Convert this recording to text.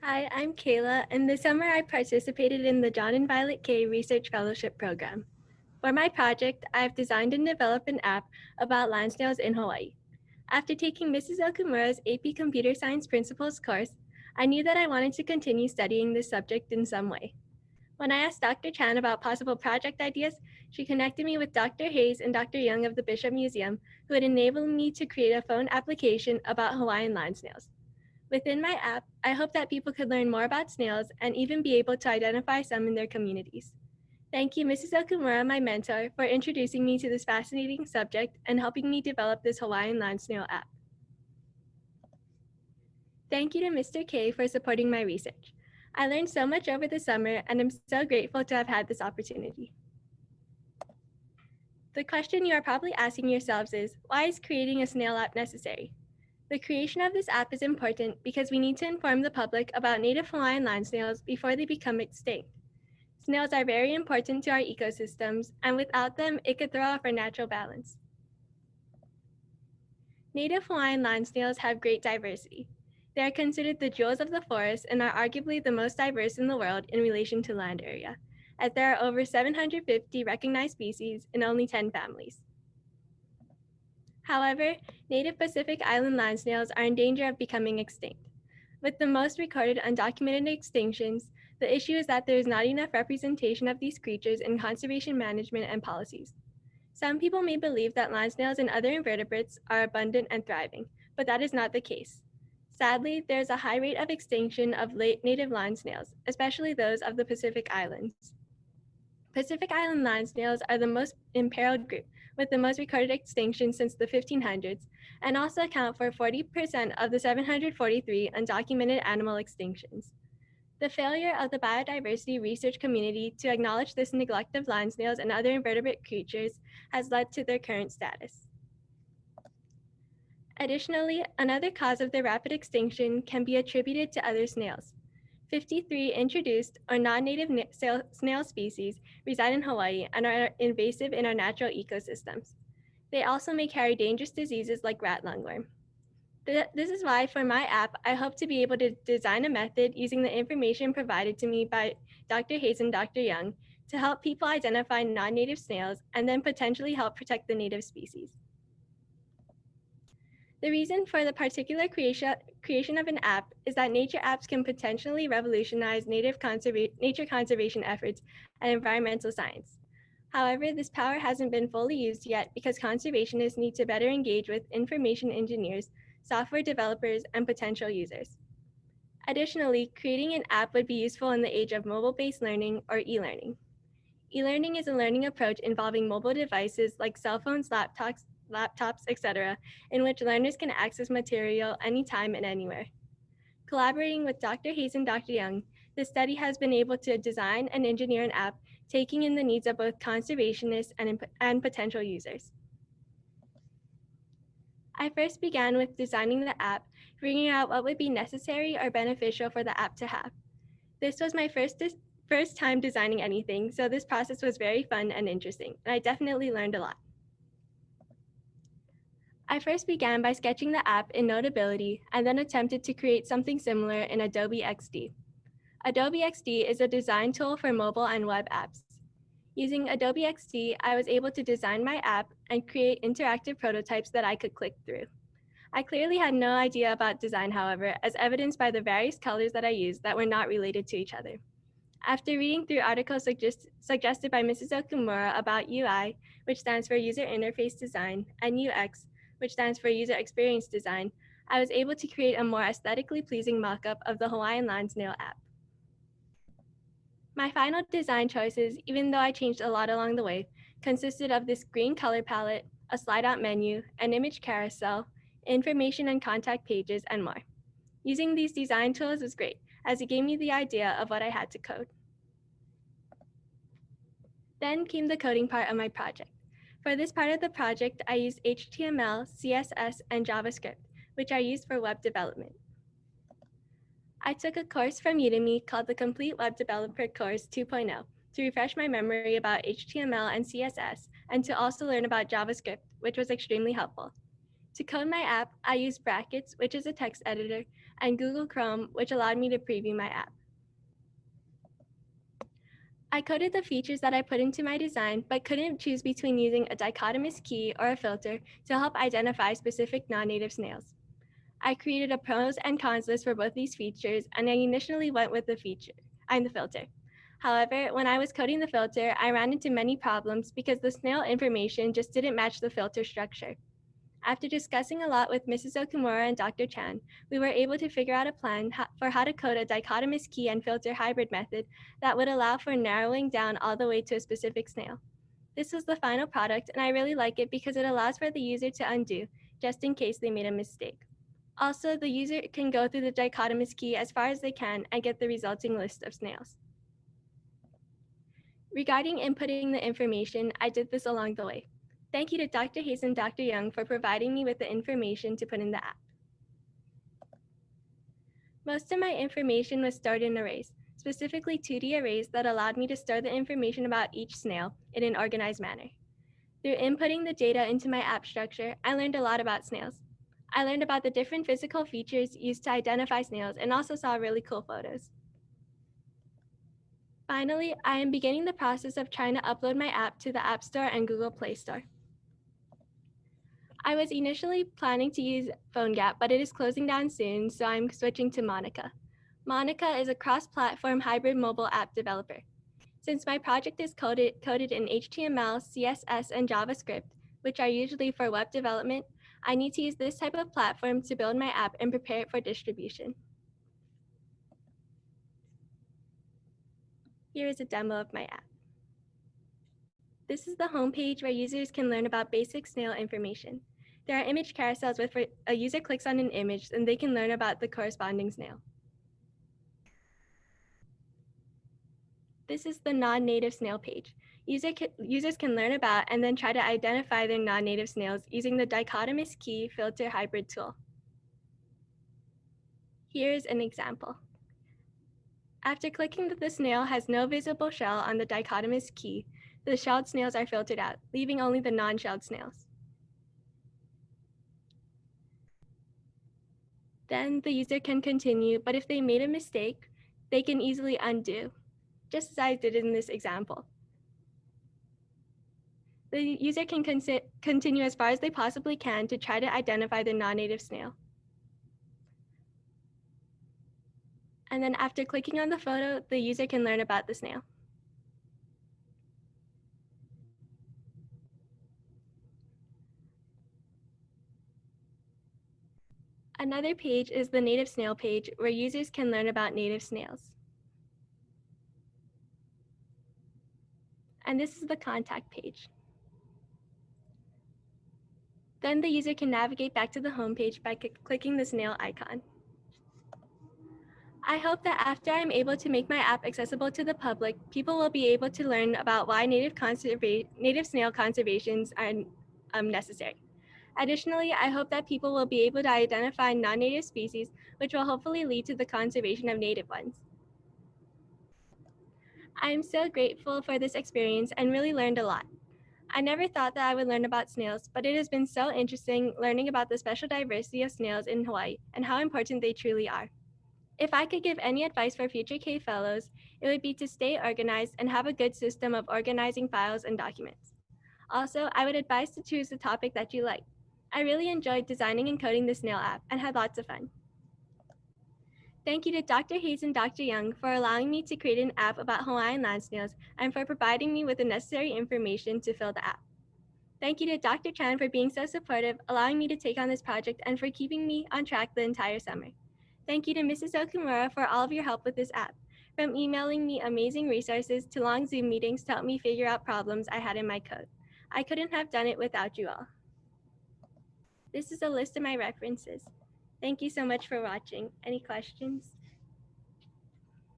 Hi, I'm Kayla, and this summer I participated in the John and Violet Kay Research Fellowship Program. For my project, I've designed and developed an app about land snails in Hawaii. After taking Mrs. Okumura's AP Computer Science Principles course, I knew that I wanted to continue studying this subject in some way. When I asked Dr. Chan about possible project ideas, she connected me with Dr. Hayes and Dr. Young of the Bishop Museum, who would enable me to create a phone application about Hawaiian land snails. Within my app, I hope that people could learn more about snails and even be able to identify some in their communities. Thank you, Mrs. Okumura, my mentor, for introducing me to this fascinating subject and helping me develop this Hawaiian land snail app. Thank you to Mr. K for supporting my research. I learned so much over the summer, and I'm so grateful to have had this opportunity. The question you are probably asking yourselves is, why is creating a snail app necessary? The creation of this app is important because we need to inform the public about native Hawaiian land snails before they become extinct. Snails are very important to our ecosystems, and without them, it could throw off our natural balance. Native Hawaiian land snails have great diversity. They are considered the jewels of the forest and are arguably the most diverse in the world in relation to land area, as there are over 750 recognized species in only 10 families. However, native Pacific Island land snails are in danger of becoming extinct. With the most recorded undocumented extinctions, the issue is that there is not enough representation of these creatures in conservation management and policies. Some people may believe that land snails and other invertebrates are abundant and thriving, but that is not the case. Sadly, there is a high rate of extinction of native land snails, especially those of the Pacific Islands. Pacific Island land snails are the most imperiled group, with the most recorded extinction since the 1500s, and also account for 40% of the 743 undocumented animal extinctions. The failure of the biodiversity research community to acknowledge this neglect of land snails and other invertebrate creatures has led to their current status. Additionally, another cause of their rapid extinction can be attributed to other snails. 53 introduced or non-native snail species reside in Hawaii and are invasive in our natural ecosystems. They also may carry dangerous diseases like rat lungworm. This is why for my app, I hope to be able to design a method using the information provided to me by Dr. Hayes and Dr. Young to help people identify non-native snails and then potentially help protect the native species. The reason for the particular creation of an app is that nature apps can potentially revolutionize nature conservation efforts and environmental science. However, this power hasn't been fully used yet because conservationists need to better engage with information engineers, software developers, and potential users. Additionally, creating an app would be useful in the age of mobile-based learning or e-learning. E-learning is a learning approach involving mobile devices like cell phones, laptops, etc., in which learners can access material anytime and anywhere. Collaborating with Dr. Hayes and Dr. Young, the study has been able to design and engineer an app taking in the needs of both conservationists and potential users. I first began with designing the app, figuring out what would be necessary or beneficial for the app to have. This was my first time designing anything, so this process was very fun and interesting, and I definitely learned a lot. I first began by sketching the app in Notability and then attempted to create something similar in Adobe XD. Adobe XD is a design tool for mobile and web apps. Using Adobe XD, I was able to design my app and create interactive prototypes that I could click through. I clearly had no idea about design, however, as evidenced by the various colors that I used that were not related to each other. After reading through articles suggested by Mrs. Okumura about UI, which stands for User Interface Design, and UX, which stands for User Experience Design, I was able to create a more aesthetically pleasing mock-up of the Hawaiian land snail app. My final design choices, even though I changed a lot along the way, consisted of this green color palette, a slide-out menu, an image carousel, information and contact pages, and more. Using these design tools was great, as it gave me the idea of what I had to code. Then came the coding part of my project. For this part of the project, I used HTML, CSS, and JavaScript, which are used for web development. I took a course from Udemy called the Complete Web Developer Course 2.0 to refresh my memory about HTML and CSS, and to also learn about JavaScript, which was extremely helpful. To code my app, I used Brackets, which is a text editor, and Google Chrome, which allowed me to preview my app. I coded the features that I put into my design, but couldn't choose between using a dichotomous key or a filter to help identify specific non-native snails. I created a pros and cons list for both these features, and I initially went with the filter. However, when I was coding the filter, I ran into many problems because the snail information just didn't match the filter structure. After discussing a lot with Mrs. Okumura and Dr. Chan, we were able to figure out a plan for how to code a dichotomous key and filter hybrid method that would allow for narrowing down all the way to a specific snail. This was the final product, and I really like it because it allows for the user to undo, just in case they made a mistake. Also, the user can go through the dichotomous key as far as they can and get the resulting list of snails. Regarding inputting the information, I did this along the way. Thank you to Dr. Hayes and Dr. Young for providing me with the information to put in the app. Most of my information was stored in arrays, specifically 2D arrays that allowed me to store the information about each snail in an organized manner. Through inputting the data into my app structure, I learned a lot about snails. I learned about the different physical features used to identify snails and also saw really cool photos. Finally, I am beginning the process of trying to upload my app to the App Store and Google Play Store. I was initially planning to use PhoneGap, but it is closing down soon, so I'm switching to Monica. Monica is a cross-platform hybrid mobile app developer. Since my project is coded in HTML, CSS, and JavaScript, which are usually for web development, I need to use this type of platform to build my app and prepare it for distribution. Here is a demo of my app. This is the homepage where users can learn about basic snail information. There are image carousels where a user clicks on an image and they can learn about the corresponding snail. This is the non-native snail page. Users can learn about and then try to identify their non-native snails using the dichotomous key filter hybrid tool. Here's an example. After clicking that the snail has no visible shell on the dichotomous key, the shelled snails are filtered out, leaving only the non-shelled snails. Then the user can continue, but if they made a mistake, they can easily undo, just as I did in this example. The user can continue as far as they possibly can to try to identify the non-native snail. And then after clicking on the photo, the user can learn about the snail. Another page is the native snail page, where users can learn about native snails. And this is the contact page. Then the user can navigate back to the home page by clicking the snail icon. I hope that after I'm able to make my app accessible to the public, people will be able to learn about why native snail conservations are necessary. Additionally, I hope that people will be able to identify non-native species, which will hopefully lead to the conservation of native ones. I am so grateful for this experience and really learned a lot. I never thought that I would learn about snails, but it has been so interesting learning about the special diversity of snails in Hawaii and how important they truly are. If I could give any advice for future K fellows, it would be to stay organized and have a good system of organizing files and documents. Also, I would advise to choose the topic that you like. I really enjoyed designing and coding the snail app and had lots of fun. Thank you to Dr. Hayes and Dr. Young for allowing me to create an app about Hawaiian land snails and for providing me with the necessary information to fill the app. Thank you to Dr. Chan for being so supportive, allowing me to take on this project, and for keeping me on track the entire summer. Thank you to Mrs. Okumura for all of your help with this app, from emailing me amazing resources to long Zoom meetings to help me figure out problems I had in my code. I couldn't have done it without you all. This is a list of my references. Thank you so much for watching. Any questions?